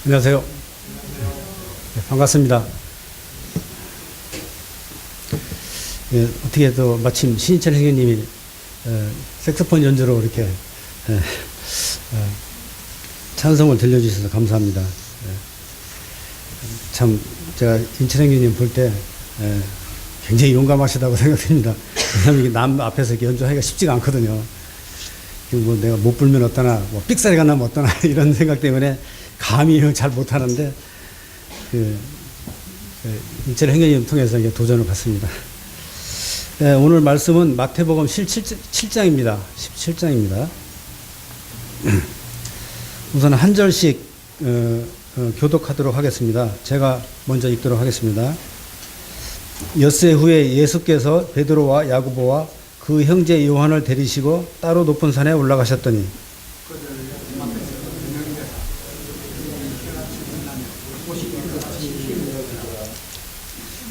안녕하세요. 네, 반갑습니다. 예, 어떻게 또 마침 신인철 선생님이 색소폰 연주로 이렇게 찬송을 들려주셔서 감사합니다. 참 제가 인철 선생님 볼 때 굉장히 용감하시다고 생각됩니다. 왜냐하면 남 앞에서 이렇게 연주하기가 쉽지가 않거든요. 뭐 내가 못 불면 어떠나, 뭐 삑사리가 나면 어떠나 이런 생각 때문에 감히 잘 못하는데 인철 행여님 통해서 이제 도전을 받습니다. 오늘 말씀은 마태복음 17장입니다. 17장입니다. 우선 한 절씩 교독하도록 하겠습니다. 제가 먼저 읽도록 하겠습니다. 엿새 후에 예수께서 베드로와 야고보와 그 형제 요한을 데리시고 따로 높은 산에 올라가셨더니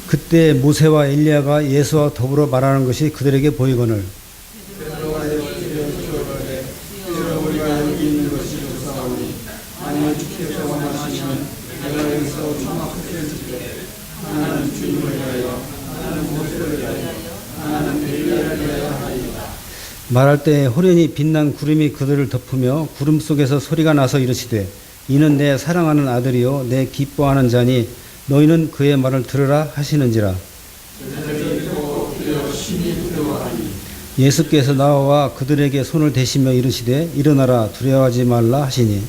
그때 모세와 엘리야가 예수와 더불어 말하는 것이 그들에게 보이거늘 말할 때 호련히 빛난 구름이 그들을 덮으며 구름 속에서 소리가 나서 이르시되 이는 내 사랑하는 아들이요 내 기뻐하는 자니 너희는 그의 말을 들으라 하시는지라. 예수께서 나와 그들에게 손을 대시며 이르시되 일어나라 두려워하지 말라 하시니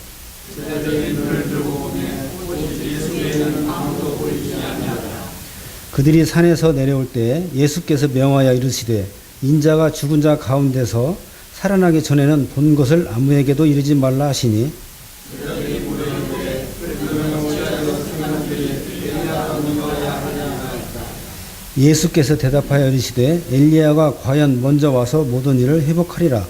그들이 산에서 내려올 때 예수께서 명하여 이르시되 인자가 죽은 자 가운데서 살아나기 전에는 본 것을 아무에게도 이르지 말라 하시니 예수께서 대답하여 이르시되 엘리야가 과연 먼저 와서 모든 일을 회복하리라.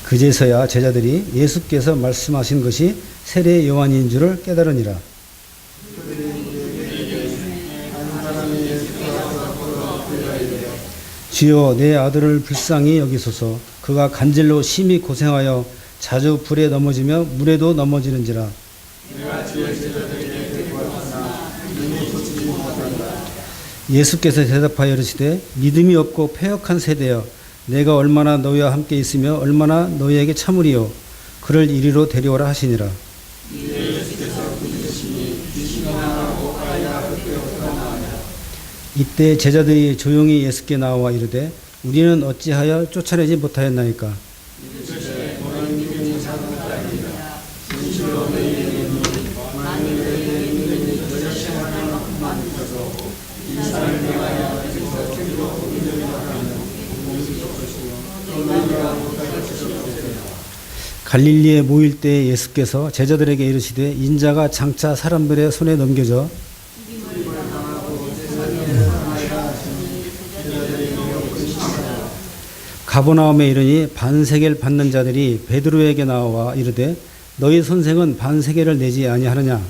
그제서야 제자들이 예수께서 말씀하신 것이 세례 요한인 줄을 깨달으니라. 주여 내 아들을 불쌍히 여기소서. 그가 간질로 심히 고생하여 자주 불에 넘어지며 물에도 넘어지는지라. 예수께서 대답하여 이르시되 믿음이 없고 패역한 세대여 내가 얼마나 너희와 함께 있으며 얼마나 너희에게 참으리요. 그를 이리로 데려오라 하시니라. 이때 제자들이 조용히 예수께 나와 이르되 우리는 어찌하여 쫓아내지 못하였나이까. 갈릴리에 모일 때 예수께서 제자들에게 이르시되 인자가 장차 사람들의 손에 넘겨져 가버나움에 이르니 반세겔 받는 자들이 베드로에게 나와 이르되 너희 선생은 반세겔을 내지 아니하느냐.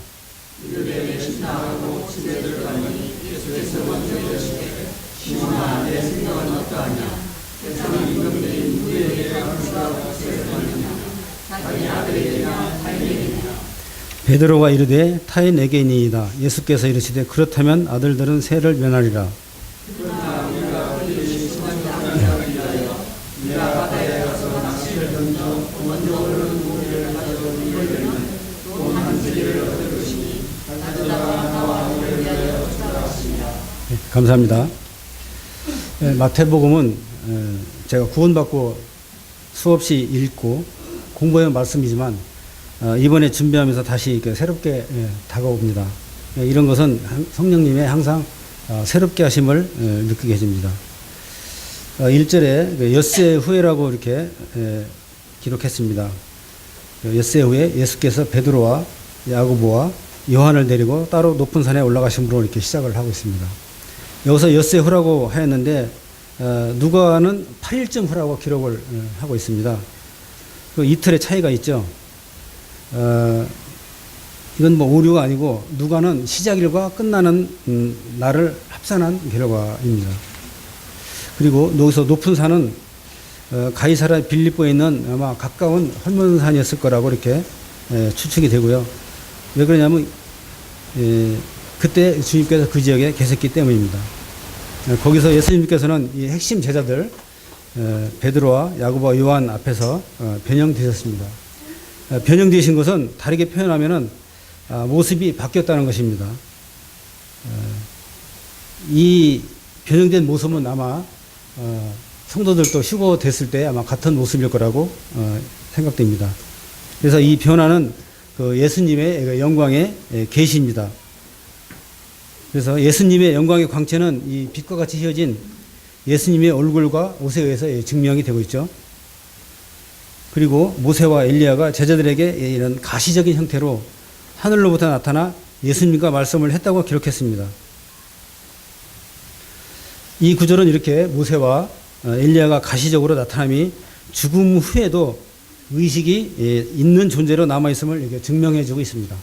베드로가 이르되 타의 내게니이다. 예수께서 이르시되 그렇다면 아들들은 세를 면하리라. 네, 감사합니다. 마태복음은 제가 구원받고 수없이 읽고 공부해온 말씀이지만 이번에 준비하면서 다시 새롭게 다가옵니다. 이런 것은 성령님의 항상 새롭게 하심을 느끼게 해줍니다. 1절에 엿새 후에라고 이렇게 기록했습니다. 엿새 후에 예수께서 베드로와 야고보와 요한을 데리고 따로 높은 산에 올라가심으로 이렇게 시작을 하고 있습니다. 여기서 엿새 후라고 하였는데 누가는 8일쯤 후라고 기록을 하고 있습니다. 그 이틀의 차이가 있죠. 이건 뭐 오류가 아니고 누가는 시작일과 끝나는 날을 합산한 결과입니다. 그리고 여기서 높은 산은 가이사라 빌립보에 있는 아마 가까운 헐몬산이었을 거라고 이렇게 추측이 되고요. 왜 그러냐면 그때 주님께서 그 지역에 계셨기 때문입니다. 거기서 예수님께서는 이 핵심 제자들 베드로와 야고보와 요한 앞에서 변형되셨습니다. 변형되신 것은 다르게 표현하면은 모습이 바뀌었다는 것입니다. 이 변형된 모습은 아마 성도들도 휴거됐을 때 아마 같은 모습일 거라고 생각됩니다. 그래서 이 변화는 그 예수님의 영광의 계시입니다. 그래서 예수님의 영광의 광채는 이 빛과 같이 휘어진 예수님의 얼굴과 옷에 의해서 증명이 되고 있죠. 그리고 모세와 엘리야가 제자들에게 이런 가시적인 형태로 하늘로부터 나타나 예수님과 말씀을 했다고 기록했습니다. 이 구절은 이렇게 모세와 엘리야가 가시적으로 나타남이 죽음 후에도 의식이 있는 존재로 남아있음을 이렇게 증명해주고 있습니다.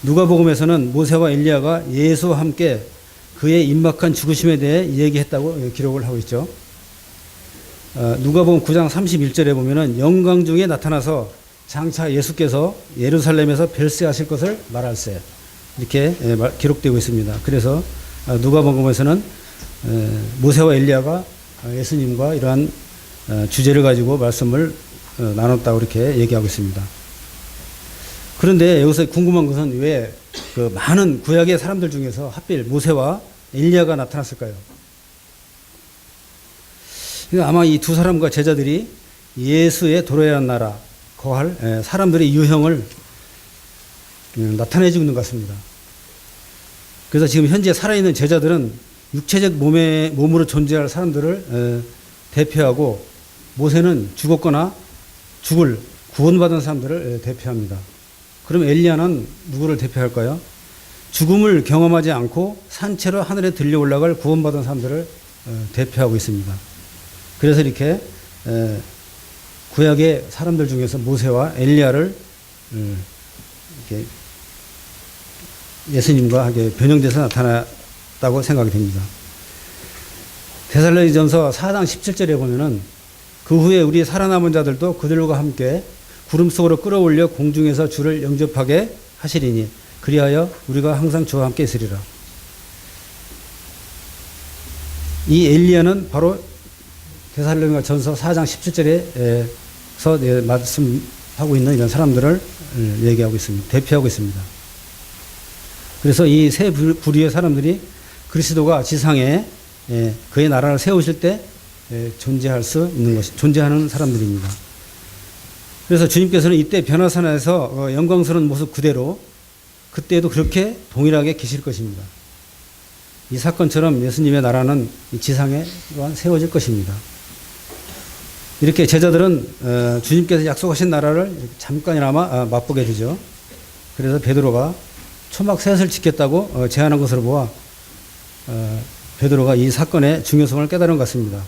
누가복음에서는 모세와 엘리야가 예수와 함께 그의 임박한 죽으심에 대해 얘기했다고 기록을 하고 있죠. 누가복음 9장 31절에 보면은 영광 중에 나타나서 장차 예수께서 예루살렘에서 별세하실 것을 말할세 이렇게 기록되고 있습니다. 그래서 누가복음에서는 모세와 엘리야가 예수님과 이러한 주제를 가지고 말씀을 나눴다고 이렇게 얘기하고 있습니다. 그런데 여기서 궁금한 것은 왜 그 많은 구약의 사람들 중에서 하필 모세와 엘리야가 나타났을까요? 아마 이 두 사람과 제자들이 예수의 도래한 나라 거할 사람들의 유형을 나타내주고 있는 것 같습니다. 그래서 지금 현재 살아있는 제자들은 육체적 몸으로 존재할 사람들을 대표하고 모세는 죽었거나 죽을 구원받은 사람들을 대표합니다. 그럼 엘리야는 누구를 대표할까요? 죽음을 경험하지 않고 산채로 하늘에 들려 올라갈 구원받은 사람들을 대표하고 있습니다. 그래서 이렇게 구약의 사람들 중에서 모세와 엘리야를 이렇게 예수님과 변형돼서 나타났다고 생각이 됩니다. 데살로니가전서 4장 17절에 보면은 그 후에 우리 살아남은 자들도 그들과 함께 구름 속으로 끌어올려 공중에서 주를 영접하게 하시리니 그리하여 우리가 항상 주와 함께 있으리라. 이 엘리야는 바로 데살로니가전서 4장 17절에서 말씀하고 있는 이런 사람들을 얘기하고 있습니다. 대표하고 있습니다. 그래서 이 세 부류의 사람들이 그리스도가 지상에 그의 나라를 세우실 때 존재할 수 있는 존재하는 사람들입니다. 그래서 주님께서는 이때 변화산에서 영광스러운 모습 그대로 그때도 그렇게 동일하게 계실 것입니다. 이 사건처럼 예수님의 나라는 지상에 또한 세워질 것입니다. 이렇게 제자들은 주님께서 약속하신 나라를 잠깐이나마 맛보게 되죠. 그래서 베드로가 초막 셋을 지켰다고 제안한 것으로 보아 베드로가 이 사건의 중요성을 깨달은 것 같습니다.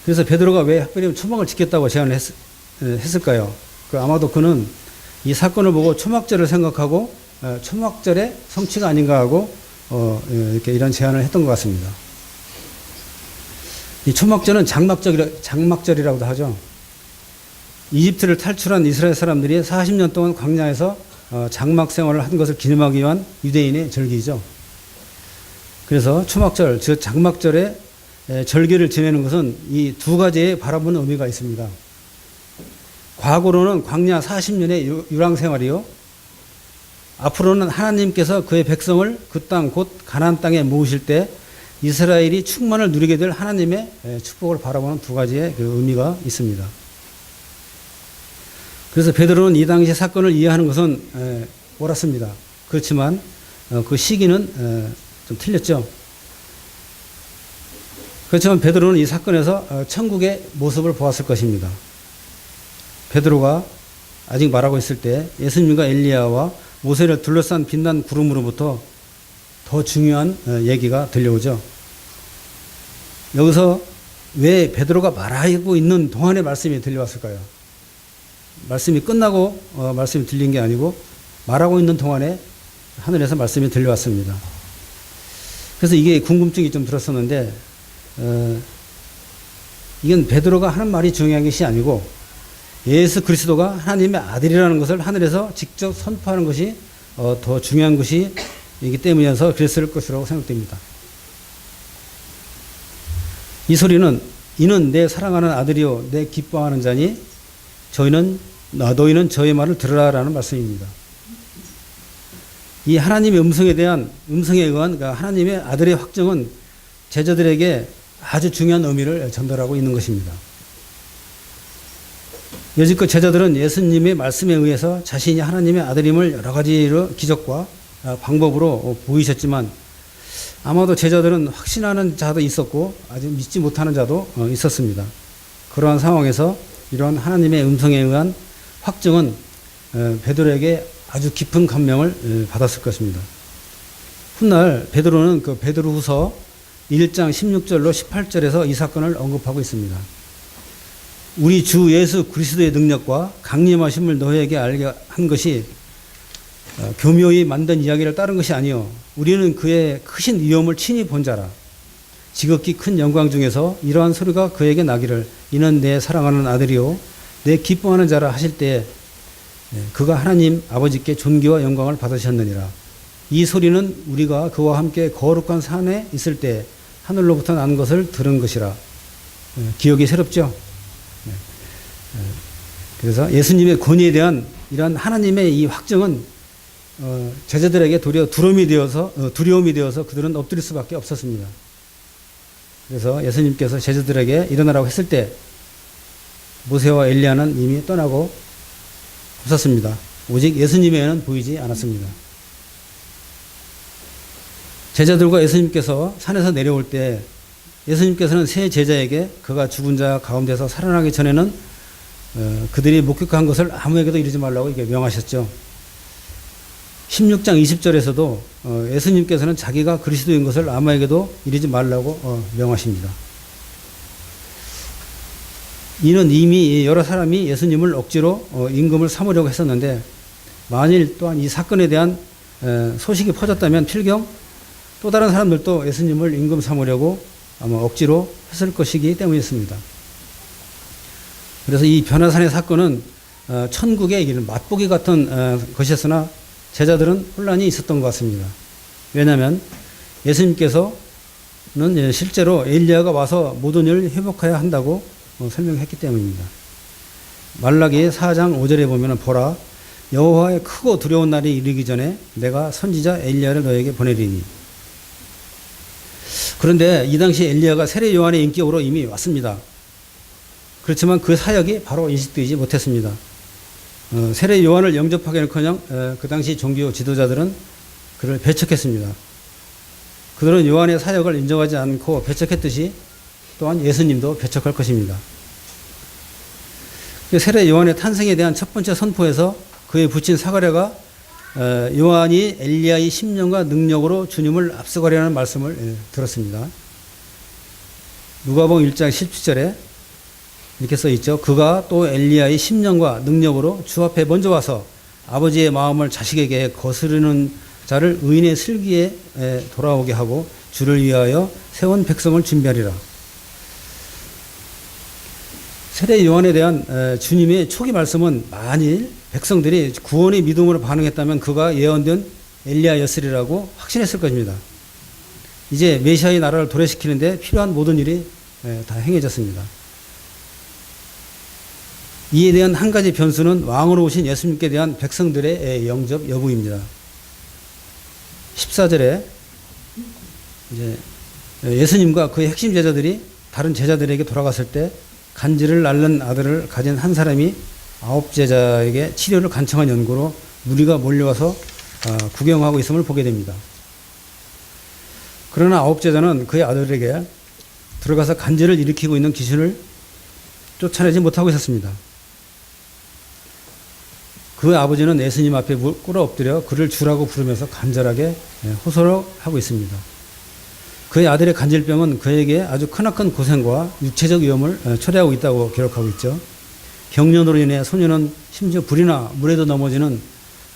그래서 베드로가 왜 하필이면 초막을 지켰다고 제안을 했을까요? 아마도 그는 이 사건을 보고 초막절을 생각하고 초막절의 성취가 아닌가 하고 이렇게 이런 제안을 했던 것 같습니다. 이 초막절은 장막절이라고도 하죠. 이집트를 탈출한 이스라엘 사람들이 40년 동안 광야에서 장막 생활을 한 것을 기념하기 위한 유대인의 절기죠. 그래서 초막절, 즉 장막절에 절기를 지내는 것은 이 두 가지의 바라보는 의미가 있습니다. 과거로는 광야 40년의 유랑 생활이요. 앞으로는 하나님께서 그의 백성을 그 땅 곧 가나안 땅에 모으실 때 이스라엘이 충만을 누리게 될 하나님의 축복을 바라보는 두 가지의 그 의미가 있습니다. 그래서 베드로는 이 당시 사건을 이해하는 것은 옳았습니다. 그렇지만 그 시기는 좀 틀렸죠. 그렇지만 베드로는 이 사건에서 천국의 모습을 보았을 것입니다. 베드로가 아직 말하고 있을 때 예수님과 엘리야와 모세를 둘러싼 빛난 구름으로부터 더 중요한 얘기가 들려오죠. 여기서 왜 베드로가 말하고 있는 동안의 말씀이 들려왔을까요? 말씀이 끝나고 말씀이 들린 게 아니고 말하고 있는 동안에 하늘에서 말씀이 들려왔습니다. 그래서 이게 궁금증이 좀 들었었는데 이건 베드로가 하는 말이 중요한 것이 아니고 예수 그리스도가 하나님의 아들이라는 것을 하늘에서 직접 선포하는 것이 더 중요한 것이기 때문이어서 그랬을 것이라고 생각됩니다. 이 소리는 이는 내 사랑하는 아들이요 내 기뻐하는 자니 너희는 저의 말을 들으라라는 말씀입니다. 이 하나님의 음성에 의한 그러니까 하나님의 아들의 확정은 제자들에게 아주 중요한 의미를 전달하고 있는 것입니다. 여지껏 제자들은 예수님의 말씀에 의해서 자신이 하나님의 아들임을 여러 가지로 기적과 방법으로 보이셨지만 아마도 제자들은 확신하는 자도 있었고 아직 믿지 못하는 자도 있었습니다. 그러한 상황에서 이러한 하나님의 음성에 의한 확증은 베드로에게 아주 깊은 감명을 받았을 것입니다. 훗날 베드로는 그 베드로후서 1장 16절로 18절에서 이 사건을 언급하고 있습니다. 우리 주 예수 그리스도의 능력과 강림하심을 너희에게 알게 한 것이 교묘히 만든 이야기를 따른 것이 아니요 우리는 그의 크신 위엄을 친히 본 자라. 지극히 큰 영광 중에서 이러한 소리가 그에게 나기를 이는 내 사랑하는 아들이요 내 기뻐하는 자라 하실 때에 그가 하나님 아버지께 존귀와 영광을 받으셨느니라. 이 소리는 우리가 그와 함께 거룩한 산에 있을 때 하늘로부터 난 것을 들은 것이라. 기억이 새롭죠? 그래서 예수님의 권위에 대한 이러한 하나님의 이 확증은 제자들에게 도리어 두려움이 되어서 그들은 엎드릴 수밖에 없었습니다. 그래서 예수님께서 제자들에게 일어나라고 했을 때 모세와 엘리야는 이미 떠나고 없었습니다. 오직 예수님에는 보이지 않았습니다. 제자들과 예수님께서 산에서 내려올 때 예수님께서는 세 제자에게 그가 죽은 자 가운데서 살아나기 전에는 그들이 목격한 것을 아무에게도 이르지 말라고 이렇게 명하셨죠. 16장 20절에서도 예수님께서는 자기가 그리스도인 것을 아무에게도 이르지 말라고 명하십니다. 이는 이미 여러 사람이 예수님을 억지로 임금을 삼으려고 했었는데 만일 또한 이 사건에 대한 소식이 퍼졌다면 필경 또 다른 사람들도 예수님을 임금 삼으려고 아마 억지로 했을 것이기 때문이었습니다. 그래서 이 변화산의 사건은 천국의 이런 맛보기 같은 것이었으나 제자들은 혼란이 있었던 것 같습니다. 왜냐하면 예수님께서는 실제로 엘리야가 와서 모든 일을 회복해야 한다고 설명했기 때문입니다. 말라기 4장 5절에 보면 보라 여호와의 크고 두려운 날이 이르기 전에 내가 선지자 엘리야를 너에게 보내리니. 그런데 이 당시 엘리야가 세례 요한의 인격으로 이미 왔습니다. 그렇지만 그 사역이 바로 인식되지 못했습니다. 세례 요한을 영접하기는커녕 그 당시 종교 지도자들은 그를 배척했습니다. 그들은 요한의 사역을 인정하지 않고 배척했듯이 또한 예수님도 배척할 것입니다. 세례 요한의 탄생에 대한 첫 번째 선포에서 그의 부친 사가랴가 요한이 엘리야의 심령과 능력으로 주님을 앞서가려는 말씀을 들었습니다. 누가복음 1장 17절에 이렇게 써 있죠. 그가 또 엘리야의 심령과 능력으로 주 앞에 먼저 와서 아버지의 마음을 자식에게 거스르는 자를 의인의 슬기에 돌아오게 하고 주를 위하여 세운 백성을 준비하리라. 세례 요한에 대한 주님의 초기 말씀은 만일 백성들이 구원의 믿음으로 반응했다면 그가 예언된 엘리야였으리라고 확신했을 것입니다. 이제 메시아의 나라를 도래시키는데 필요한 모든 일이 다 행해졌습니다. 이에 대한 한 가지 변수는 왕으로 오신 예수님께 대한 백성들의 영접 여부입니다. 14절에 이제 예수님과 그의 핵심 제자들이 다른 제자들에게 돌아갔을 때 간질을 앓는 아들을 가진 한 사람이 9제자에게 치료를 간청한 연고로 무리가 몰려와서 구경하고 있음을 보게 됩니다. 그러나 9제자는 그의 아들에게 들어가서 간질을 일으키고 있는 귀신을 쫓아내지 못하고 있었습니다. 그 아버지는 예수님 앞에 꿇어 엎드려 그를 주라고 부르면서 간절하게 호소를 하고 있습니다. 그의 아들의 간질병은 그에게 아주 크나큰 고생과 육체적 위험을 초래하고 있다고 기록하고 있죠. 병련으로 인해 소년은 심지어 불이나 물에도 넘어지는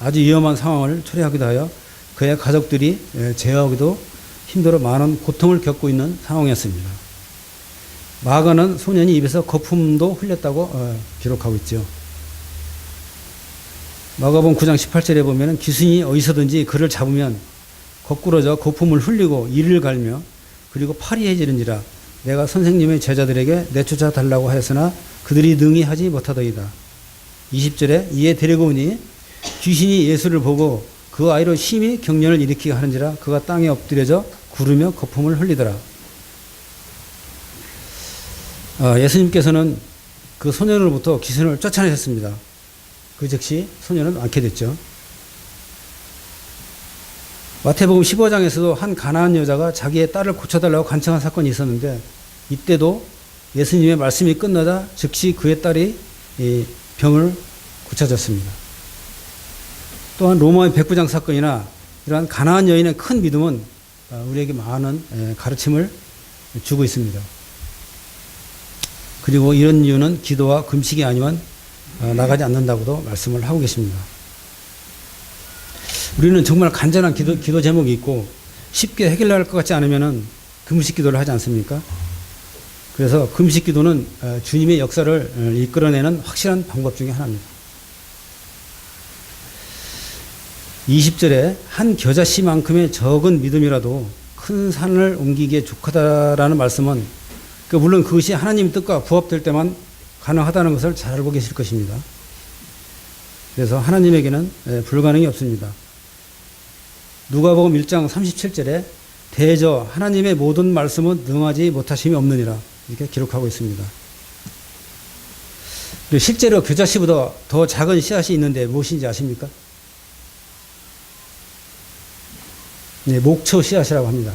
아주 위험한 상황을 초래하기도 하여 그의 가족들이 제어하기도 힘들어 많은 고통을 겪고 있는 상황이었습니다. 마가는 소년이 입에서 거품도 흘렸다고 기록하고 있죠. 마가복음 9장 18절에 보면 귀신이 어디서든지 그를 잡으면 거꾸러져 거품을 흘리고 이를 갈며 그리고 팔이 해지는지라 내가 선생님의 제자들에게 내쫓아 달라고 하였으나 그들이 능히 하지 못하더이다. 20절에 이에 데리고 오니 귀신이 예수를 보고 그 아이로 심히 경련을 일으키게 하는지라 그가 땅에 엎드려져 구르며 거품을 흘리더라. 예수님께서는 그 소년으로부터 귀신을 쫓아내셨습니다. 그 즉시 소년은 앓게 됐죠. 마태복음 15장에서도 한 가나안 여자가 자기의 딸을 고쳐달라고 간청한 사건이 있었는데 이때도 예수님의 말씀이 끝나자 즉시 그의 딸이 이 병을 고쳐졌습니다. 또한 로마의 백부장 사건이나 이러한 가나안 여인의 큰 믿음은 우리에게 많은 가르침을 주고 있습니다. 그리고 이런 이유는 기도와 금식이 아니면 나가지 않는다고도 말씀을 하고 계십니다. 우리는 정말 간절한 기도 제목이 있고 쉽게 해결할 것 같지 않으면 금식 기도를 하지 않습니까? 그래서 금식 기도는 주님의 역사를 이끌어내는 확실한 방법 중에 하나입니다. 20절에 한 겨자씨만큼의 적은 믿음이라도 큰 산을 옮기기에 족하다라는 말씀은 물론 그것이 하나님의 뜻과 부합될 때만 가능하다는 것을 잘 알고 계실 것입니다. 그래서 하나님에게는 불가능이 없습니다. 누가복음 1장 37절에 대저 하나님의 모든 말씀은 능하지 못하심이 없느니라 이렇게 기록하고 있습니다. 그리고 실제로 겨자씨보다 더 작은 씨앗이 있는데 무엇인지 아십니까? 네, 목초 씨앗이라고 합니다.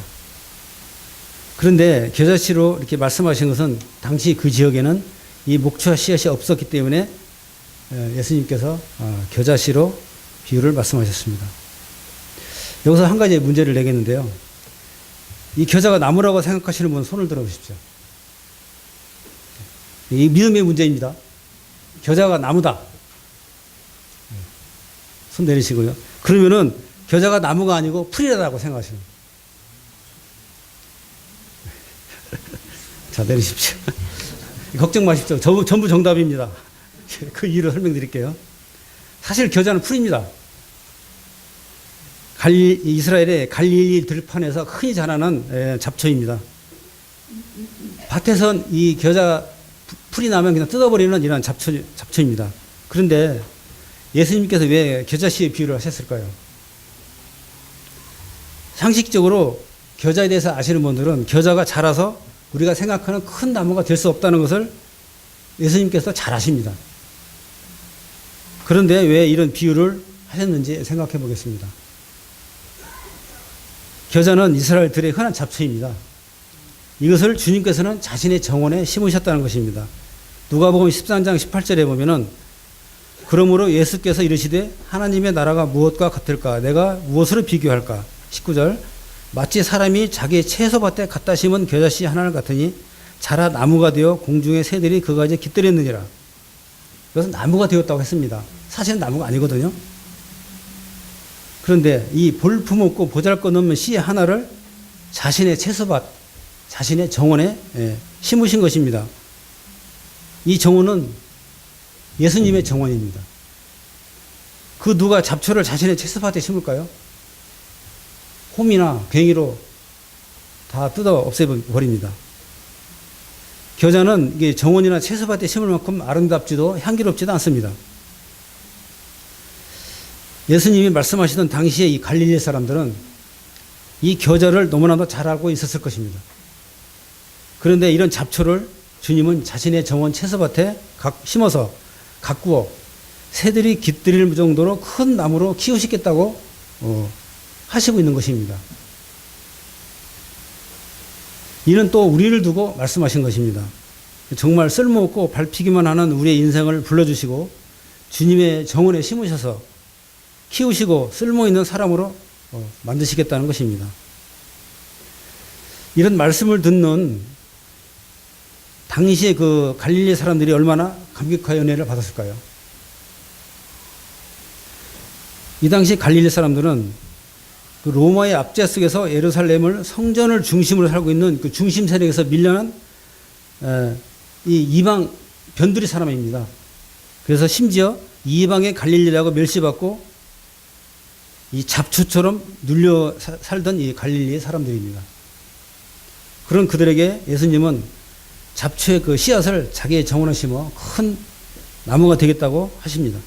그런데 겨자씨로 이렇게 말씀하신 것은 당시 그 지역에는 이 목초 씨앗이 없었기 때문에 예수님께서 겨자씨로 비유를 말씀하셨습니다. 여기서 한 가지 문제를 내겠는데요. 이 겨자가 나무라고 생각하시는 분 손을 들어보십시오. 이 믿음의 문제입니다. 겨자가 나무다. 손 내리시고요. 그러면은 겨자가 나무가 아니고 풀이라고 생각하시는 거예요. 자, 내리십시오. 걱정 마십시오. 전부 정답입니다. 그 이유를 설명드릴게요. 사실 겨자는 풀입니다. 이스라엘의 갈릴리 들판에서 흔히 자라는 잡초입니다. 밭에선 이 겨자 풀이 나면 그냥 뜯어버리는 이런 잡초입니다. 그런데 예수님께서 왜 겨자씨의 비유를 하셨을까요? 상식적으로 겨자에 대해서 아시는 분들은 겨자가 자라서 우리가 생각하는 큰 나무가 될 수 없다는 것을 예수님께서 잘 아십니다. 그런데 왜 이런 비유를 하셨는지 생각해 보겠습니다. 겨자는 이스라엘들의 흔한 잡초입니다. 이것을 주님께서는 자신의 정원에 심으셨다는 것입니다. 누가복음 13장 18절에 보면은 그러므로 예수께서 이르시되 하나님의 나라가 무엇과 같을까? 내가 무엇으로 비교할까? 19절 마치 사람이 자기 채소밭에 갖다 심은 겨자씨 하나를 같으니 자라 나무가 되어 공중의 새들이 그 가지에 깃들였느니라. 이것은 나무가 되었다고 했습니다. 사실은 나무가 아니거든요. 그런데 이 볼품없고 보잘것없는 씨 하나를 자신의 채소밭, 자신의 정원에 심으신 것입니다. 이 정원은 예수님의 정원입니다. 그 누가 잡초를 자신의 채소밭에 심을까요? 홈이나 괭이로 다 뜯어 없애버립니다. 겨자는 이게 정원이나 채소밭에 심을 만큼 아름답지도 향기롭지도 않습니다. 예수님이 말씀하시던 당시에 이 갈릴리 사람들은 이 겨자를 너무나도 잘 알고 있었을 것입니다. 그런데 이런 잡초를 주님은 자신의 정원 채소밭에 심어서 가꾸어 새들이 깃들일 정도로 큰 나무로 키우시겠다고 하시고 있는 것입니다. 이는 또 우리를 두고 말씀하신 것입니다. 정말 쓸모없고 밟히기만 하는 우리의 인생을 불러주시고 주님의 정원에 심으셔서 키우시고 쓸모있는 사람으로 만드시겠다는 것입니다. 이런 말씀을 듣는 당시에 그 갈릴리 사람들이 얼마나 감격하여 은혜를 받았을까요? 이 당시 갈릴리 사람들은 그 로마의 압제 속에서 예루살렘을 성전을 중심으로 살고 있는 그 중심 세력에서 밀려난 이 이방 변두리 사람입니다. 그래서 심지어 이방의 갈릴리라고 멸시받고 이 잡초처럼 눌려 살던 이 갈릴리의 사람들입니다. 그런 그들에게 예수님은 잡초의 그 씨앗을 자기의 정원에 심어 큰 나무가 되겠다고 하십니다.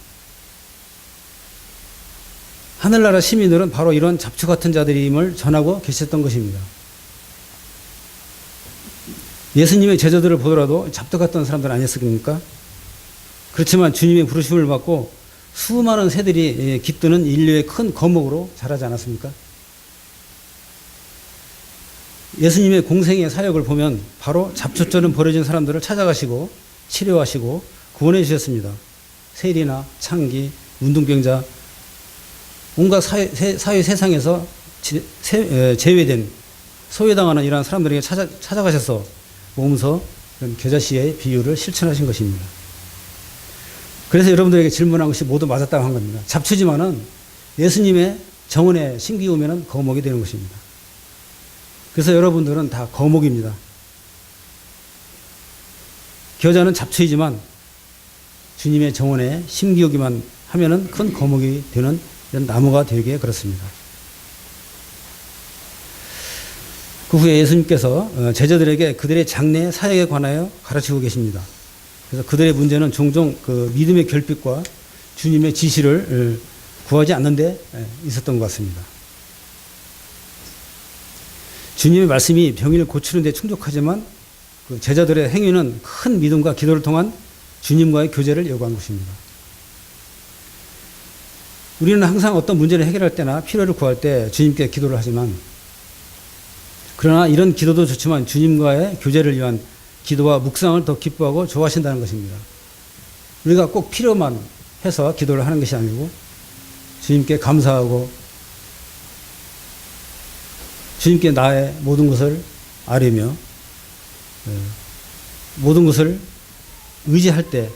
하늘나라 시민들은 바로 이런 잡초 같은 자들임을 전하고 계셨던 것입니다. 예수님의 제자들을 보더라도 잡초 같던 사람들 아니었습니까? 그렇지만 주님의 부르심을 받고 수많은 새들이 깃드는 인류의 큰 거목으로 자라지 않았습니까? 예수님의 공생의 사역을 보면 바로 잡초처럼 버려진 사람들을 찾아가시고 치료하시고 구원해 주셨습니다. 세리나 창기, 운동병자, 온갖 사회 세상에서 제외된 소외당하는 이러한 사람들에게 찾아가셔서 몸소 겨자씨의 비유를 실천하신 것입니다. 그래서 여러분들에게 질문한 것이 모두 맞았다고 한 겁니다. 잡초지만은 예수님의 정원에 심기우면은 거목이 되는 것입니다. 그래서 여러분들은 다 거목입니다. 겨자는 잡초이지만 주님의 정원에 심기우기만 하면은 큰 거목이 되는 이런 나무가 되게 그렇습니다. 그 후에 예수님께서 제자들에게 그들의 장래 사역에 관하여 가르치고 계십니다. 그래서 그들의 문제는 종종 그 믿음의 결핍과 주님의 지시를 구하지 않는 데 있었던 것 같습니다. 주님의 말씀이 병인을 고치는 데 충족하지만 그 제자들의 행위는 큰 믿음과 기도를 통한 주님과의 교제를 요구한 것입니다. 우리는 항상 어떤 문제를 해결할 때나 필요를 구할 때 주님께 기도를 하지만 그러나 이런 기도도 좋지만 주님과의 교제를 위한 기도와 묵상을 더 기뻐하고 좋아하신다는 것입니다. 우리가 꼭 필요만 해서 기도를 하는 것이 아니고 주님께 감사하고 주님께 나의 모든 것을 아뢰며 모든 것을 의지할 때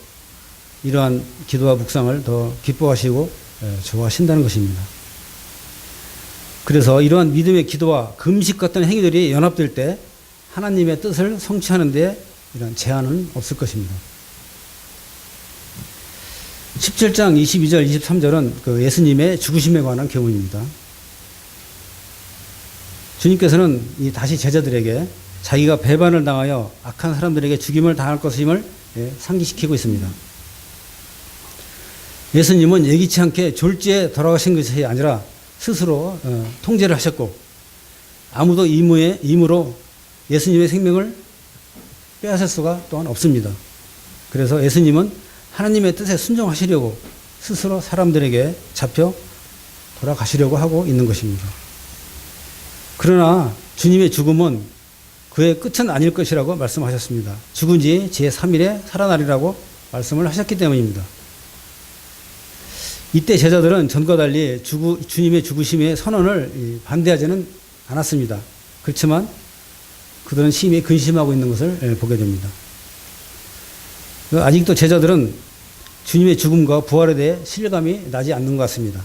이러한 기도와 묵상을 더 기뻐하시고 좋아하신다는 것입니다. 그래서 이러한 믿음의 기도와 금식 같은 행위들이 연합될 때 하나님의 뜻을 성취하는 데 이런 제한은 없을 것입니다. 17장 22절 23절은 그 예수님의 죽으심에 관한 교훈입니다. 주님께서는 이 다시 제자들에게 자기가 배반을 당하여 악한 사람들에게 죽임을 당할 것임을 상기시키고 있습니다. 예수님은 예기치 않게 졸지에 돌아가신 것이 아니라 스스로 통제를 하셨고 아무도 임으로 예수님의 생명을 빼앗을 수가 또한 없습니다. 그래서 예수님은 하나님의 뜻에 순종하시려고 스스로 사람들에게 잡혀 돌아가시려고 하고 있는 것입니다. 그러나 주님의 죽음은 그의 끝은 아닐 것이라고 말씀하셨습니다. 죽은 지 제3일에 살아나리라고 말씀을 하셨기 때문입니다. 이때 제자들은 전과 달리 주님의 죽으심의 선언을 반대하지는 않았습니다. 그렇지만 그들은 심히 근심하고 있는 것을 보게 됩니다. 아직도 제자들은 주님의 죽음과 부활에 대해 신뢰감이 나지 않는 것 같습니다.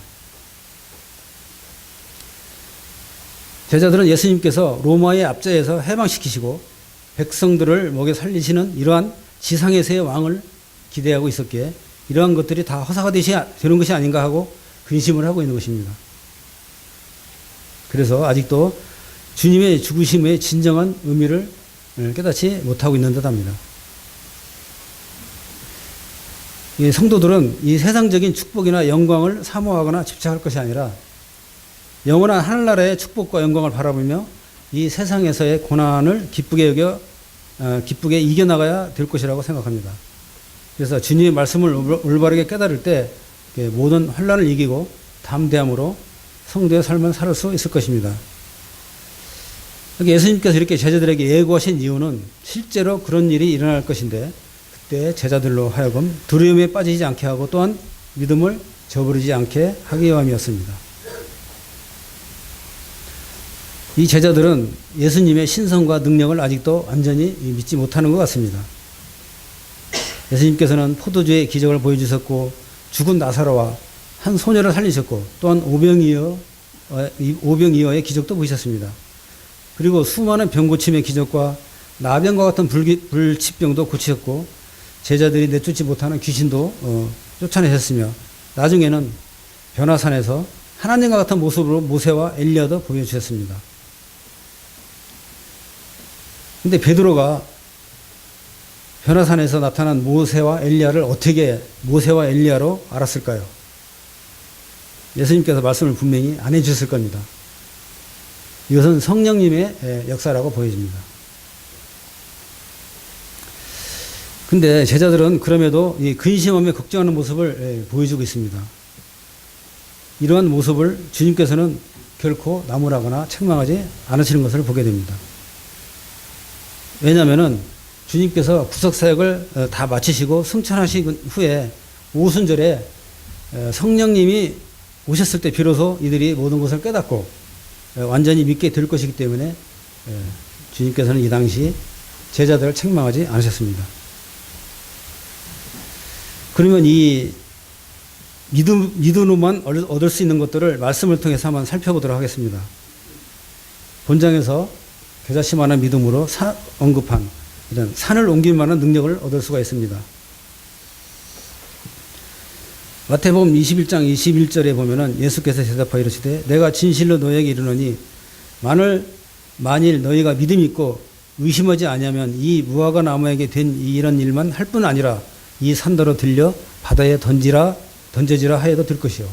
제자들은 예수님께서 로마의 압제에서 해방시키시고 백성들을 먹여 살리시는 이러한 지상에서의 왕을 기대하고 있었기에 이러한 것들이 다 허사가 되는 것이 아닌가 하고 근심을 하고 있는 것입니다. 그래서 아직도 주님의 죽으심의 진정한 의미를 깨닫지 못하고 있는 듯합니다. 이 성도들은 이 세상적인 축복이나 영광을 사모하거나 집착할 것이 아니라 영원한 하늘나라의 축복과 영광을 바라보며 이 세상에서의 고난을 기쁘게 이겨나가야 될 것이라고 생각합니다. 그래서 주님의 말씀을 올바르게 깨달을 때 모든 환난을 이기고 담대함으로 성도의 삶을 살 수 있을 것입니다. 예수님께서 이렇게 제자들에게 예고하신 이유는 실제로 그런 일이 일어날 것인데 그때 제자들로 하여금 두려움에 빠지지 않게 하고 또한 믿음을 저버리지 않게 하기 위함이었습니다. 이 제자들은 예수님의 신성과 능력을 아직도 완전히 믿지 못하는 것 같습니다. 예수님께서는 포도주의 기적을 보여주셨고 죽은 나사로와 한 소녀를 살리셨고 또한 오병이어의 기적도 보이셨습니다. 그리고 수많은 병고침의 기적과 나병과 같은 불치병도 고치셨고 제자들이 내쫓지 못하는 귀신도 쫓아내셨으며 나중에는 변화산에서 하나님과 같은 모습으로 모세와 엘리야도 보여주셨습니다. 근데 베드로가 변화산에서 나타난 모세와 엘리야를 어떻게 모세와 엘리야로 알았을까요? 예수님께서 말씀을 분명히 안 해주셨을 겁니다. 이것은 성령님의 역사라고 보여집니다. 근데 제자들은 그럼에도 이 근심하며 걱정하는 모습을 보여주고 있습니다. 이러한 모습을 주님께서는 결코 나무라거나 책망하지 않으시는 것을 보게 됩니다. 왜냐하면 주님께서 구속사역을 다 마치시고 승천하신 후에 오순절에 성령님이 오셨을 때 비로소 이들이 모든 것을 깨닫고 완전히 믿게 될 것이기 때문에 주님께서는 이 당시 제자들을 책망하지 않으셨습니다. 그러면 이 믿음으로만 얻을 수 있는 것들을 말씀을 통해서 한번 살펴보도록 하겠습니다. 본장에서 겨자씨만한 믿음으로 언급한 이런 산을 옮길 만한 능력을 얻을 수가 있습니다. 마태복음 21장 21절에 보면은 예수께서 대답하여 이르시되 내가 진실로 너에게 이르노니 만일 너희가 믿음이 있고 의심하지 아니하면 이 무화과 나무에게 된 이런 일만 할 뿐 아니라 이 산더러 들려 바다에 던져지라 하여도 될 것이요.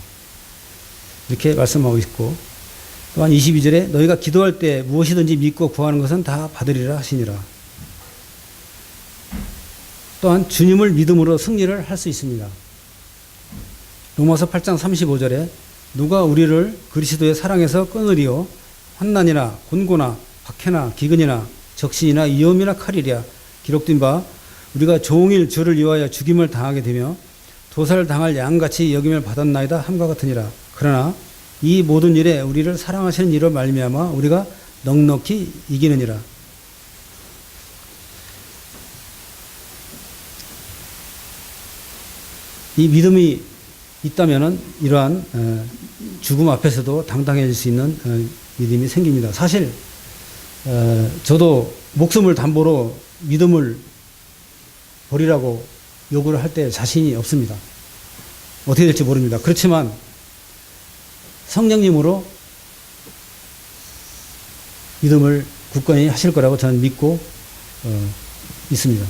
이렇게 말씀하고 있고 또한 22절에 너희가 기도할 때 무엇이든지 믿고 구하는 것은 다 받으리라 하시니라. 또한 주님을 믿음으로 승리를 할 수 있습니다. 로마서 8장 35절에 누가 우리를 그리스도의 사랑에서 끊으리요 환난이나 곤고나 박해나 기근이나 적신이나 위험이나 칼이랴 기록된 바 우리가 종일 주를 위하여 죽임을 당하게 되며 도살당할 양같이 여김을 받았나이다 함과 같으니라. 그러나 이 모든 일에 우리를 사랑하시는 이로 말미암아 우리가 넉넉히 이기느니라. 이 믿음이 있다면은 이러한 죽음 앞에서도 당당해질 수 있는 믿음이 생깁니다. 사실 저도 목숨을 담보로 믿음을 버리라고 요구를 할 때 자신이 없습니다. 어떻게 될지 모릅니다. 그렇지만 성령님으로 믿음을 굳건히 하실 거라고 저는 믿고 있습니다.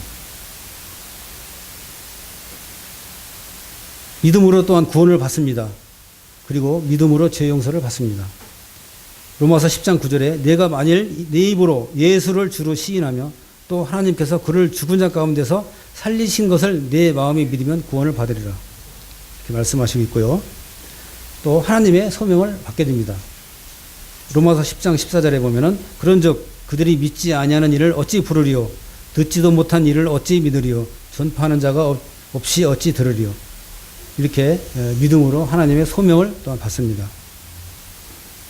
믿음으로 또한 구원을 받습니다. 그리고 믿음으로 죄 용서를 받습니다. 로마서 10장 9절에 내가 만일 내 입으로 예수를 주로 시인하며 또 하나님께서 그를 죽은 자 가운데서 살리신 것을 내 마음에 믿으면 구원을 받으리라. 이렇게 말씀하시고 있고요. 또 하나님의 소명을 받게 됩니다. 로마서 10장 14절에 보면은 그런즉 그들이 믿지 아니하는 일을 어찌 부르리요 듣지도 못한 일을 어찌 믿으리요 전파하는 자가 없이 어찌 들으리요. 이렇게 믿음으로 하나님의 소명을 또한 받습니다.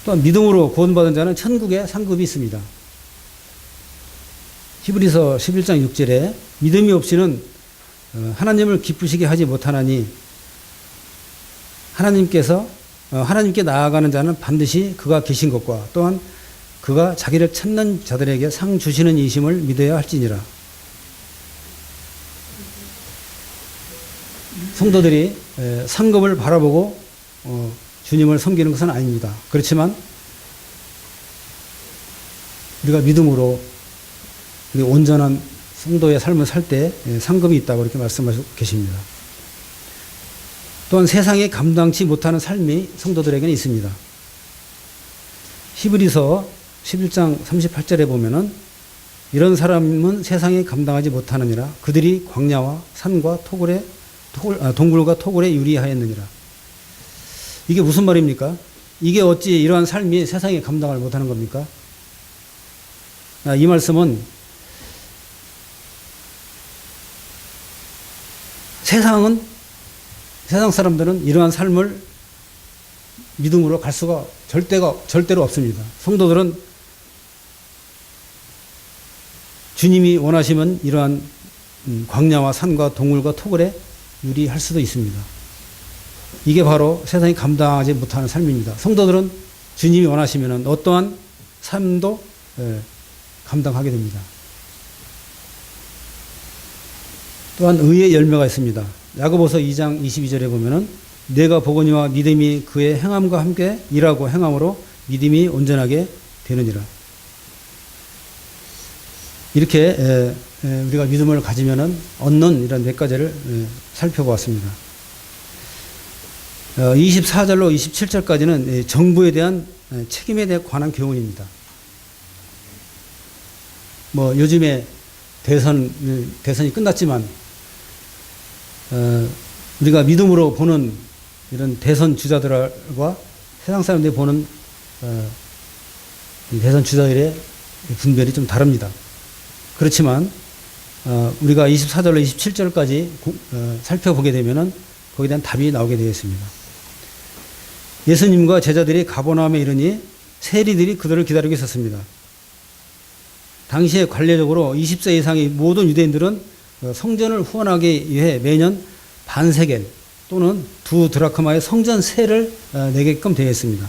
또한 믿음으로 구원받은 자는 천국에 상급이 있습니다. 히브리서 11장 6절에 믿음이 없이는 하나님을 기쁘시게 하지 못하나니 하나님께 나아가는 자는 반드시 그가 계신 것과 또한 그가 자기를 찾는 자들에게 상 주시는 이심을 믿어야 할지니라. 성도들이 상급을 바라보고 주님을 섬기는 것은 아닙니다. 그렇지만 우리가 믿음으로 우리 온전한 성도의 삶을 살 때 상급이 있다고 이렇게 말씀하시고 계십니다. 또한 세상에 감당치 못하는 삶이 성도들에게는 있습니다. 히브리서 11장 38절에 보면은 이런 사람은 세상에 감당하지 못하느니라 그들이 광야와 산과 동굴과 토굴에 유리하였느니라. 이게 무슨 말입니까? 이게 어찌 이러한 삶이 세상에 감당을 못하는 겁니까? 이 말씀은 세상 사람들은 이러한 삶을 믿음으로 갈 수가 절대로 없습니다. 성도들은 주님이 원하시면 이러한 광야와 산과 동물과 토굴에 유리할 수도 있습니다. 이게 바로 세상이 감당하지 못하는 삶입니다. 성도들은 주님이 원하시면 어떠한 삶도 감당하게 됩니다. 또한 의의 열매가 있습니다. 야고보서 2장 22절에 보면은 내가 보거니와 믿음이 그의 행함과 함께 일하고 행함으로 믿음이 온전하게 되느니라. 이렇게 우리가 믿음을 가지면은 얻는 이런 몇 가지를 살펴보았습니다. 24절로 27절까지는 정부에 대한 책임에 관한 교훈입니다. 뭐 요즘에 대선이 끝났지만 우리가 믿음으로 보는 이런 대선 주자들과 세상 사람들이 보는 대선 주자들의 분별이 좀 다릅니다. 그렇지만 우리가 24절로 27절까지 살펴보게 되면은 거기에 대한 답이 나오게 되어 있습니다. 예수님과 제자들이 가버나움에 이르니 세리들이 그들을 기다리고 있었습니다. 당시에 관례적으로 20세 이상의 모든 유대인들은 성전을 후원하기 위해 매년 반세겔 또는 2드라크마의 성전세를 내게끔 되어 있습니다.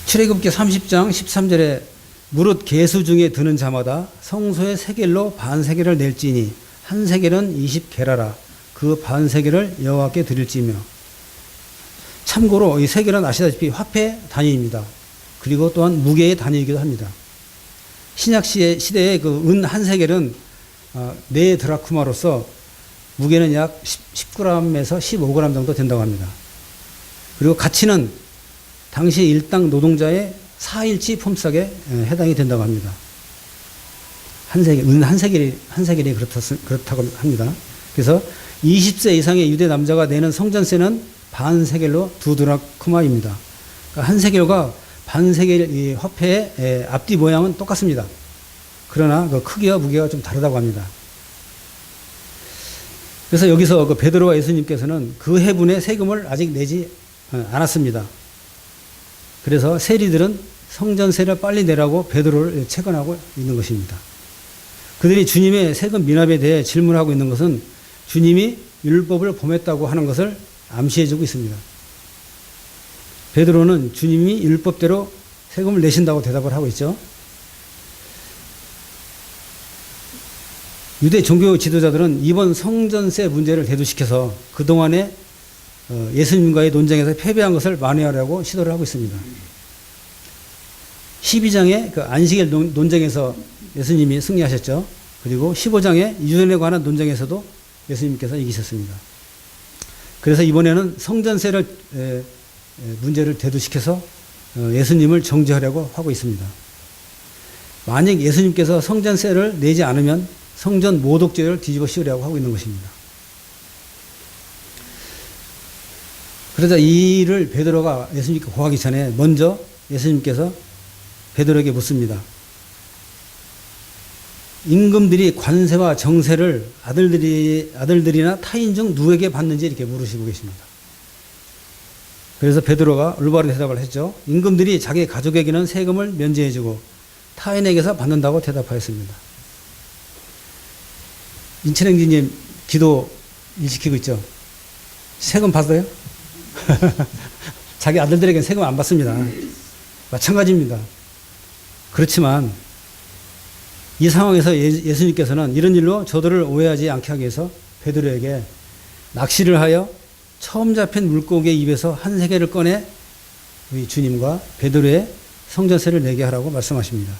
출애굽기 30장 13절에 무릇 계수 중에 드는 자마다 성소의 세겔로 반세겔을 낼지니 한 세겔은 20게라라 그 반세겔을 여호와께 드릴지며. 참고로 이 세겔은 아시다시피 화폐 단위입니다. 그리고 또한 무게의 단위이기도 합니다. 신약 시대의 그 은 한 세겔은 4드라크마로서 무게는 약 10g에서 15g 정도 된다고 합니다. 그리고 가치는 당시 일당 노동자의 4일치 품삯에 해당이 된다고 합니다. 은 한 세겔이 그렇다고 합니다. 그래서 20세 이상의 유대 남자가 내는 성전세는 반 세겔로 2드라크마입니다. 그러니까 한 세겔과 반 세겔 이 화폐의 앞뒤 모양은 똑같습니다. 그러나 그 크기와 무게가 좀 다르다고 합니다. 그래서 여기서 그 베드로와 예수님께서는 그 해분의 세금을 아직 내지 않았습니다. 그래서 세리들은 성전세를 빨리 내라고 베드로를 채권하고 있는 것입니다. 그들이 주님의 세금 미납에 대해 질문하고 있는 것은 주님이 율법을 범했다고 하는 것을 암시해주고 있습니다. 베드로는 주님이 율법대로 세금을 내신다고 대답을 하고 있죠. 유대 종교 지도자들은 이번 성전세 문제를 대두시켜서 그동안에 예수님과의 논쟁에서 패배한 것을 만회하려고 시도를 하고 있습니다. 12장의 그 안식일 논쟁에서 예수님이 승리하셨죠. 그리고 15장의 유전에 관한 논쟁에서도 예수님께서 이기셨습니다. 그래서 이번에는 성전세를 문제를 대두시켜서 예수님을 정죄하려고 하고 있습니다. 만약 예수님께서 성전세를 내지 않으면 성전 모독죄를 뒤집어 씌우려고 하고 있는 것입니다. 그러자 이 일을 베드로가 예수님께 고하기 전에 먼저 예수님께서 베드로에게 묻습니다. 임금들이 관세와 정세를 아들들이나 타인 중 누구에게 받는지 이렇게 물으시고 계십니다. 그래서 베드로가 올바른 대답을 했죠. 임금들이 자기 가족에게는 세금을 면제해주고 타인에게서 받는다고 대답하였습니다. 인천행주님 기도 일시키고 있죠. 세금 받아요? 자기 아들들에게는 세금 안 받습니다. 마찬가지입니다. 그렇지만 이 상황에서 예수님께서는 이런 일로 저들을 오해하지 않게 하기 위해서 베드로에게 낚시를 하여 처음 잡힌 물고기의 입에서 한 세겔을 꺼내 우리 주님과 베드로의 성전세를 내게 하라고 말씀하십니다.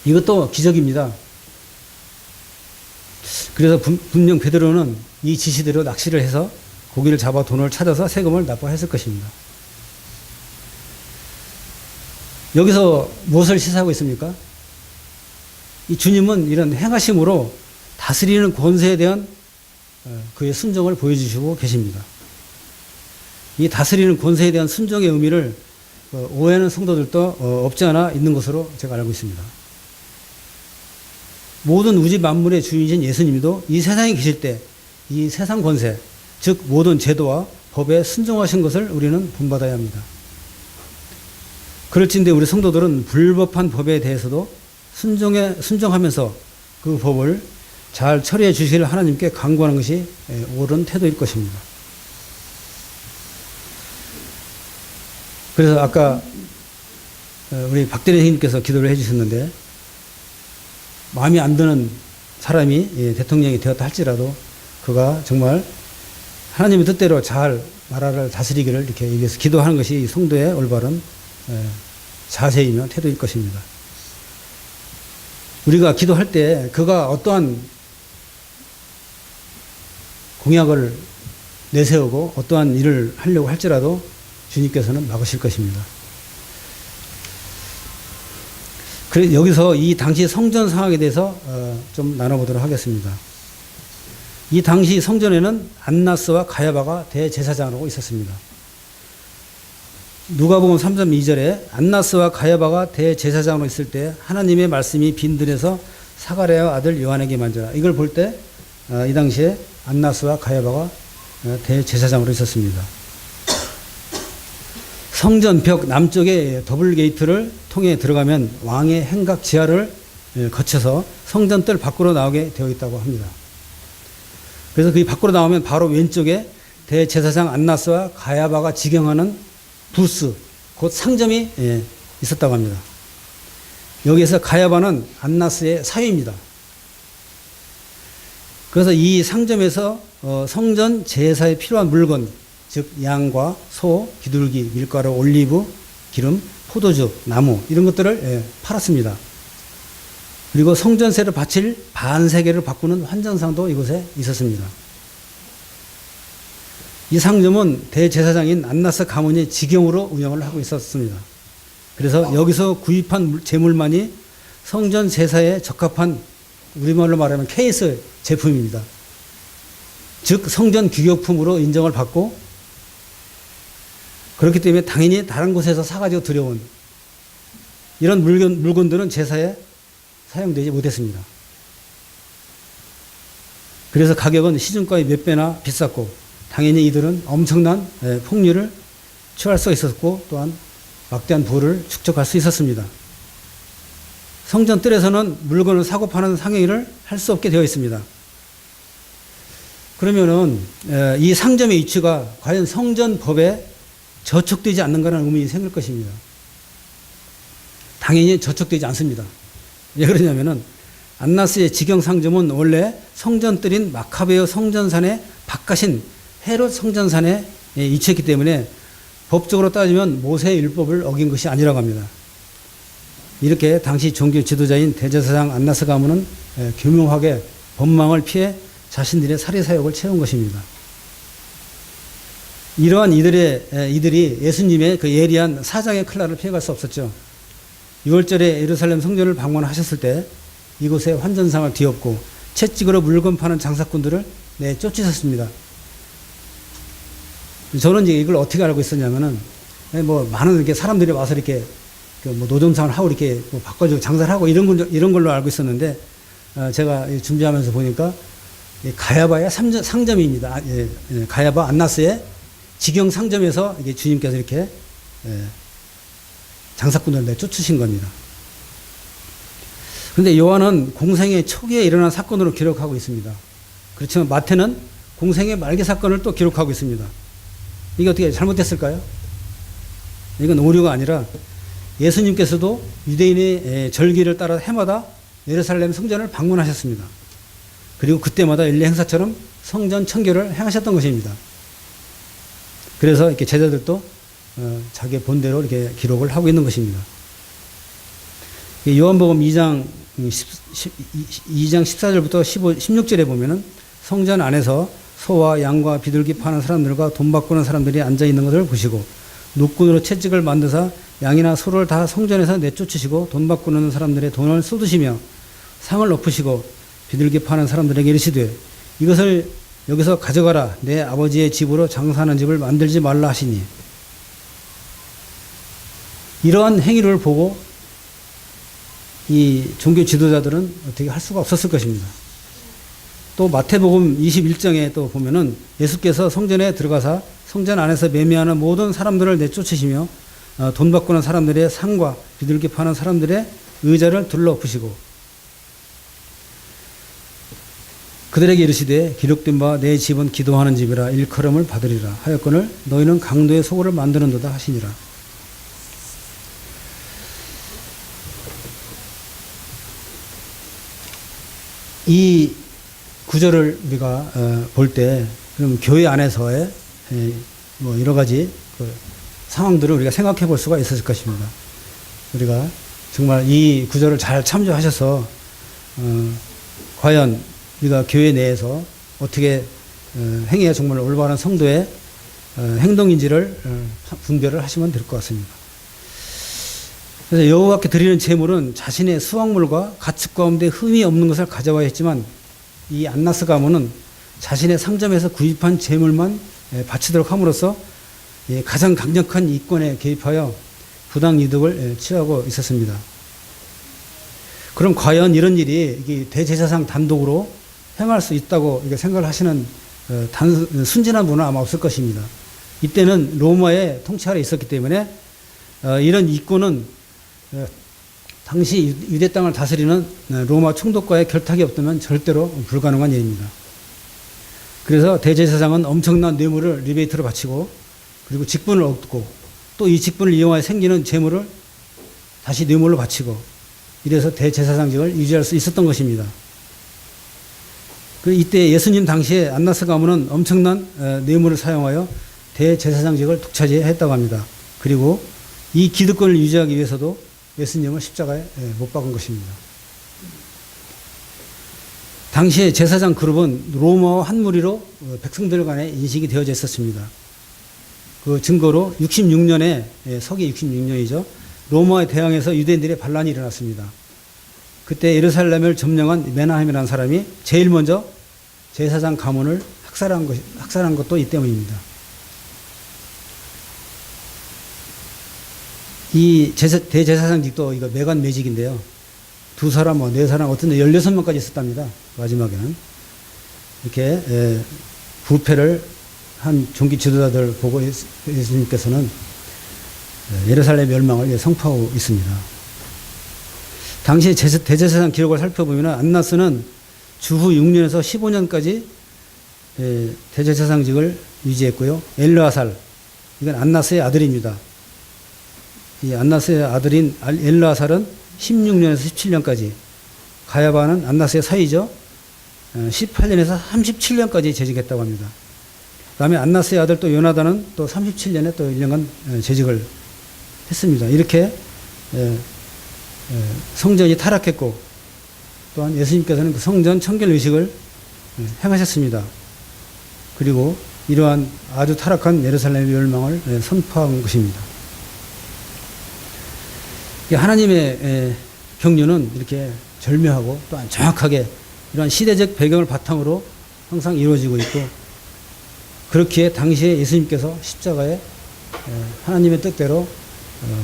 이것도 기적입니다. 그래서 분명 베드로는 이 지시대로 낚시를 해서 고기를 잡아 돈을 찾아서 세금을 납부했을 것입니다. 여기서 무엇을 시사하고 있습니까? 이 주님은 이런 행하심으로 다스리는 권세에 대한 그의 순종을 보여주시고 계십니다. 이 다스리는 권세에 대한 순종의 의미를 오해하는 성도들도 없지 않아 있는 것으로 제가 알고 있습니다. 모든 우주 만물의 주인이신 예수님도 이 세상에 계실 때 이 세상 권세, 즉 모든 제도와 법에 순종하신 것을 우리는 본받아야 합니다. 그럴진데 우리 성도들은 불법한 법에 대해서도 순종하면서 그 법을 잘 처리해 주실 하나님께 간구하는 것이 옳은 태도일 것입니다. 그래서 아까 우리 박대리 선생님께서 기도를 해주셨는데, 마음에 안 드는 사람이 대통령이 되었다 할지라도 그가 정말 하나님의 뜻대로 잘 나라를 다스리기를 이렇게 위해서 기도하는 것이 성도의 올바른 자세이며 태도일 것입니다. 우리가 기도할 때 그가 어떠한 공약을 내세우고 어떠한 일을 하려고 할지라도 주님께서는 막으실 것입니다. 그래서 여기서 이 당시 성전 상황에 대해서 좀 나눠보도록 하겠습니다. 이 당시 성전에는 안나스와 가야바가 대제사장으로 있었습니다. 누가복음 3장 2절에 안나스와 가야바가 대제사장으로 있을 때 하나님의 말씀이 빈들에서 사가랴의 아들 요한에게 만져라. 이걸 볼 때 이 당시에 안나스와 가야바가 대제사장으로 있었습니다. 성전 벽 남쪽에 더블 게이트를 통해 들어가면 왕의 행각 지하를 거쳐서 성전 뜰 밖으로 나오게 되어 있다고 합니다. 그래서 그 밖으로 나오면 바로 왼쪽에 대제사장 안나스와 가야바가 직영하는 부스, 곧 상점이 있었다고 합니다. 여기에서 가야바는 안나스의 사위입니다. 그래서 이 상점에서 성전 제사에 필요한 물건, 즉 양과 소, 비둘기, 밀가루, 올리브, 기름, 포도주, 나무 이런 것들을 팔았습니다. 그리고 성전세를 바칠 반세계를 바꾸는 환전상도 이곳에 있었습니다. 이 상점은 대제사장인 안나스 가문이 직영으로 운영을 하고 있었습니다. 그래서 여기서 구입한 재물만이 성전 제사에 적합한, 우리말로 말하면 KS 제품입니다. 즉 성전 규격품으로 인정을 받고, 그렇기 때문에 당연히 다른 곳에서 사가지고 들여온 이런 물건들은 제사에 사용되지 못했습니다. 그래서 가격은 시중가의 몇 배나 비쌌고, 당연히 이들은 엄청난 폭리를 취할 수 있었고, 또한 막대한 부를 축적할 수 있었습니다. 성전 뜰에서는 물건을 사고 파는 상행위를 할 수 없게 되어 있습니다. 그러면은 이 상점의 위치가 과연 성전법에 저촉되지 않는가라는 의문이 생길 것입니다. 당연히 저촉되지 않습니다. 왜 그러냐면은 안나스의 직영 상점은 원래 성전뜰인 마카베오 성전산의 바깥인 헤롯 성전산에 위치했기 때문에 법적으로 따지면 모세의 율법을 어긴 것이 아니라고 합니다. 이렇게 당시 종교 지도자인 대제사장 안나스 가문은 교묘하게 법망을 피해 자신들의 살해 사역을 채운 것입니다. 이러한 이들이 예수님의 그 예리한 사장의 클라를 피해갈 수 없었죠. 6월절에 예루살렘 성전을 방문하셨을 때 이곳에 환전상을 뒤엎고 채찍으로 물건 파는 장사꾼들을 내쫓으셨습니다. 저는 이제 이걸 어떻게 알고 있었냐면은, 뭐 많은 이렇게 사람들이 와서 이렇게 뭐 노점상을 하고 이렇게 뭐 바꿔주고 장사를 하고 이런 걸로 알고 있었는데, 제가 준비하면서 보니까 가야바의 상점입니다. 가야바 안나스의 직영 상점에서 이게 주님께서 이렇게 장사꾼들을 내쫓으신 겁니다. 그런데 요한은 공생의 초기에 일어난 사건으로 기록하고 있습니다. 그렇지만 마태는 공생의 말기 사건을 또 기록하고 있습니다. 이게 어떻게 잘못됐을까요? 이건 오류가 아니라 예수님께서도 유대인의 절기를 따라 해마다 예루살렘 성전을 방문하셨습니다. 그리고 그때마다 일례 행사처럼 성전 청결을 행하셨던 것입니다. 그래서 이렇게 제자들도 자기 본대로 이렇게 기록을 하고 있는 것입니다. 요한복음 2장 14절부터 16절에 보면은 성전 안에서 소와 양과 비둘기 파는 사람들과 돈 바꾸는 사람들이 앉아 있는 것을 보시고 노끈으로 채찍을 만드사 양이나 소를 다 성전에서 내쫓으시고 돈 바꾸는 사람들의 돈을 쏟으시며 상을 엎으시고 비둘기 파는 사람들에게 이르시되 이것을 여기서 가져가라. 내 아버지의 집으로 장사하는 집을 만들지 말라 하시니, 이러한 행위를 보고 이 종교 지도자들은 어떻게 할 수가 없었을 것입니다. 또 마태복음 21장에 또 보면은 예수께서 성전에 들어가사 성전 안에서 매매하는 모든 사람들을 내쫓으시며 돈 받고 난 사람들의 상과 비둘기 파는 사람들의 의자를 둘러엎으시고 그들에게 이르시되 기록된 바 내 집은 기도하는 집이라 일컬음을 받으리라 하였거늘 너희는 강도의 소굴을 만드는도다 하시니라. 이 구절을 우리가 볼 때 그럼 교회 안에서의 뭐 여러 가지 그 상황들을 우리가 생각해 볼 수가 있었을 것입니다. 우리가 정말 이 구절을 잘 참조하셔서 과연 우리가 교회 내에서 어떻게 행해야 정말 올바른 성도의 행동인지를 분별을 하시면 될 것 같습니다. 그래서 여호와께 드리는 제물은 자신의 수확물과 가축 가운데 흠이 없는 것을 가져와야 했지만 이 안나스 가문은 자신의 상점에서 구입한 제물만 바치도록 함으로써 가장 강력한 이권에 개입하여 부당 이득을 취하고 있었습니다. 그럼 과연 이런 일이 대제사장 단독으로 행할 수 있다고 생각을 하시는 순진한 분은 아마 없을 것입니다. 이때는 로마의 통치 아래 있었기 때문에 이런 이권은 당시 유대 땅을 다스리는 로마 총독과의 결탁이 없다면 절대로 불가능한 일입니다. 그래서 대제사장은 엄청난 뇌물을 리베이트로 바치고 그리고 직분을 얻고 또 이 직분을 이용하여 생기는 재물을 다시 뇌물로 바치고 이래서 대제사장직을 유지할 수 있었던 것입니다. 이때 예수님 당시에 안나스 가문은 엄청난 뇌물을 사용하여 대제사장직을 독차지했다고 합니다. 그리고 이 기득권을 유지하기 위해서도 예수님을 십자가에 못 박은 것입니다. 당시에 제사장 그룹은 로마와 한 무리로 백성들 간에 인식이 되어져 있었습니다. 그 증거로 66년에 서기 66년이죠. 로마에 대항해서 유대인들의 반란이 일어났습니다. 그때 예루살렘을 점령한 메나헴이라는 사람이 제일 먼저 제사장 가문을 학살한 것도 이 때문입니다. 이 대제사장직도 이거 매관매직인데요. 2사람, 4사람, 어떤 데 16명까지 있었답니다. 마지막에는. 이렇게 부패를 한 종기 지도자들 보고 예수님께서는 예루살렘 멸망을 선포하고 있습니다. 당시 대제사장 기록을 살펴보면 안나스는 주후 6년에서 15년까지 대제사장직을 유지했고요. 엘르아살, 이건 안나스의 아들입니다. 이 안나스의 아들인 엘르아살은 16년에서 17년까지, 가야바는 안나스의 사이죠. 18년에서 37년까지 재직했다고 합니다. 그 다음에 안나스의 아들 또 요나단은 또 37년에 또 1년간 재직을 했습니다. 이렇게 성전이 타락했고 또한 예수님께서는 그 성전 청결 의식을 행하셨습니다. 그리고 이러한 아주 타락한 예루살렘의 멸망을 선포한 것입니다. 하나님의 경륜은 이렇게 절묘하고 또한 정확하게 이러한 시대적 배경을 바탕으로 항상 이루어지고 있고, 그렇기에 당시에 예수님께서 십자가에 하나님의 뜻대로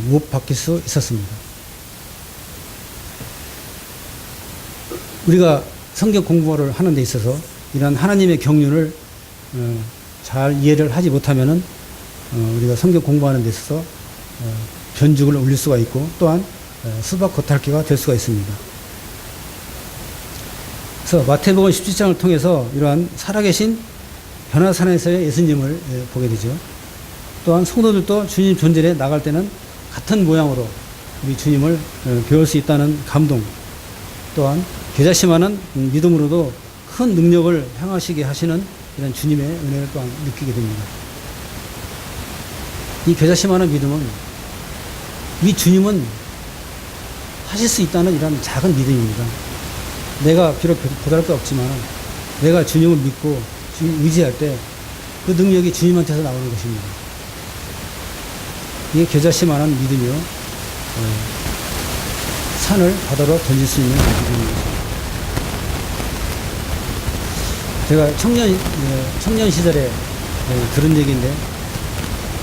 못 박힐 수 있었습니다. 우리가 성경 공부를 하는 데 있어서 이런 하나님의 경륜을 잘 이해를 하지 못하면은 우리가 성경 공부하는 데 있어서 변죽을 올릴 수가 있고 또한 수박 겉핥기가 될 수가 있습니다. 그래서 마태복음 17장을 통해서 이러한 살아계신 변화산에서의 예수님을 보게 되죠. 또한 성도들도 주님 존재에 나갈 때는 같은 모양으로 우리 주님을 배울 수 있다는 감동, 또한 겨자씨만한 믿음으로도 큰 능력을 행하시게 하시는 이런 주님의 은혜를 또한 느끼게 됩니다. 이 겨자씨만한 믿음은 이 주님은 하실 수 있다는 이런 작은 믿음입니다. 내가 비록 보잘 것 없지만 내가 주님을 믿고 주님 의지할 때 그 능력이 주님한테서 나오는 것입니다. 이게 겨자씨만한 믿음이요, 산을 바다로 던질 수 있는 믿음입니다. 제가 청년 시절에 들은 얘기인데,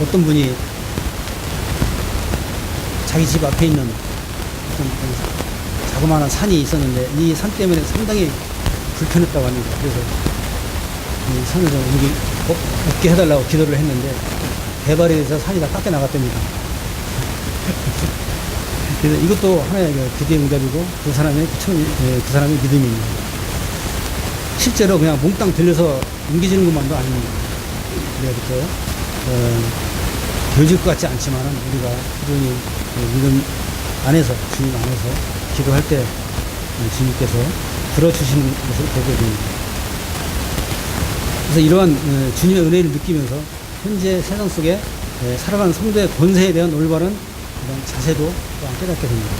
어떤 분이 자기 집 앞에 있는 어떤 자그마한 산이 있었는데 이 산 때문에 상당히 불편했다고 합니다. 그래서 이 산을 좀 여기 없게 해달라고 기도를 했는데 대발이 돼서 산이 다 깎여 나갔답니다. 그래서 이것도 하나의 기도의 응답이고 그 사람의 그 사람의 믿음입니다. 실제로 그냥 몽땅 들려서 옮겨지는 것만도 아닙니다. 우리가 이렇게 되어질 것 같지 않지만은 우리가 꾸준히 믿음 안에서 주님 안에서 기도할 때 주님께서 들어주시는 것을 보게 됩니다. 그래서 이러한 주님의 은혜를 느끼면서 현재 세상 속에 살아가는 성도의 권세에 대한 올바른 이런 자세도 또한 깨닫게 됩니다.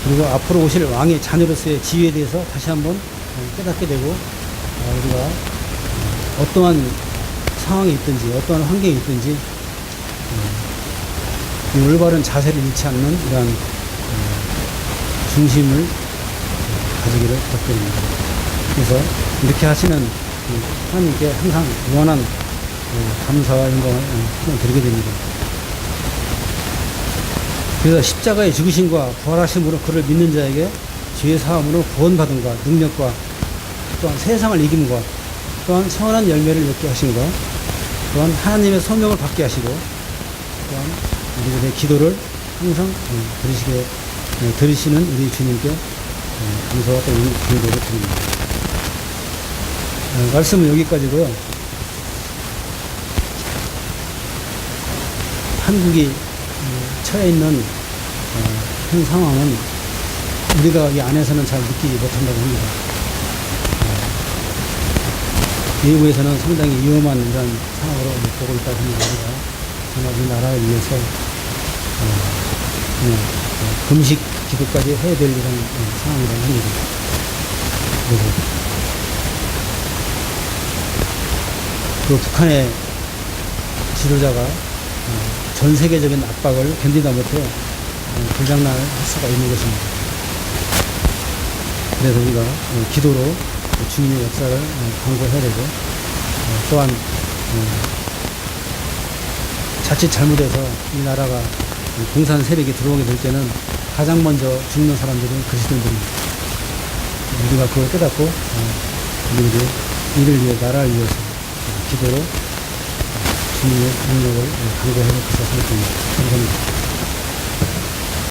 그리고 앞으로 오실 왕의 자녀로서의 지위에 대해서 다시 한번 깨닫게 되고 우리가 어떠한 상황이 있든지 어떠한 환경이 있든지 이 올바른 자세를 잃지 않는 이러한 중심을 가지기를 부탁드립니다. 그래서 이렇게 하시는 하나님께 항상 무한한 감사와 영광을 드리게 됩니다. 그래서 십자가의 죽으심과 부활하심으로 그를 믿는 자에게 죄의 사함으로 구원받음과 능력과 또한 세상을 이김과 또한 선한 열매를 맺게 하심과 또한 하나님의 소명을 받게 하시고 또한 우리들의 기도를 항상 들으시는 우리 주님께 감사와 또 기도를 드립니다. 말씀은 여기까지고요. 한국이 처해 있는 현 상황은 우리가 이 안에서는 잘 느끼지 못한다고 합니다. 외부에서는 상당히 위험한 이런 상황으로 보고 있다고 합니다. 우리가 정말 이 나라를 위해서 금식 기도까지 해야 될 이런 상황이라고 합니다. 그래서 그 북한의 지도자가 전 세계적인 압박을 견디다 못해 불장난을 할 수가 있는 것입니다. 그래서 우리가 기도로 주님의 역사를 강구해야 되고 또한 자칫 잘못해서 이 나라가 공산 세력이 들어오게 될 때는 가장 먼저 죽는 사람들은 그리스도인들입니다. 우리가 그걸 깨닫고 우리들이 이를 위해 나라를 위해서 기도로 주님의 능력을 강구해야 할 것을 생각합니다. 감사합니다.